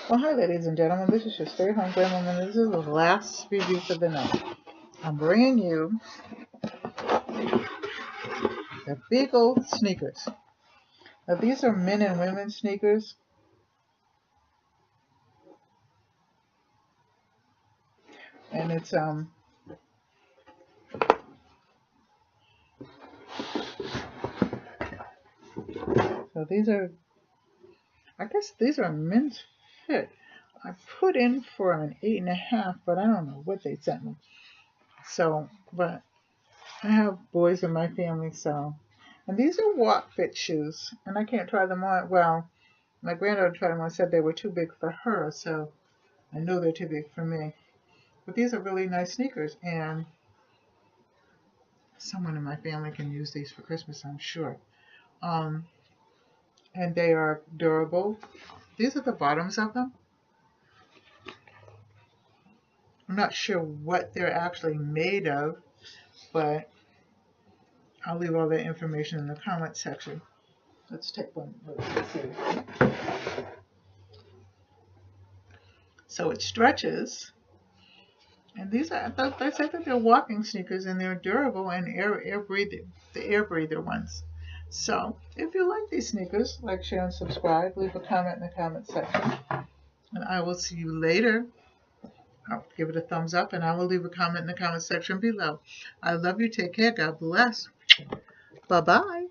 Well, hi, ladies and gentlemen. This is your Stay Home Grandma, and this is the last review for the night. I'm bringing you the Beeagle sneakers. Now, these are men and women sneakers. And it's, so these are, I guess these are men's fit. I put in for an 8.5, but I don't know what they sent me. So, but I have boys in my family, so. And these are walk fit shoes, and I can't try them on. Well, my granddaughter tried them on and said they were too big for her, so I know they're too big for me. But these are really nice sneakers, and someone in my family can use these for Christmas, I'm sure. And they are durable. These are the bottoms of them. I'm not sure what they're actually made of, but I'll leave all that information in the comment section. Let's take one. Let's see. So it stretches. And these are, I said that they're walking sneakers, and they're durable and air breathing, the air breather ones. So if you like these sneakers, like, share, and subscribe. Leave a comment in the comment section. And I will see you later. I'll give it a thumbs up, and I will leave a comment in the comment section below. I love you. Take care. God bless. Bye-bye.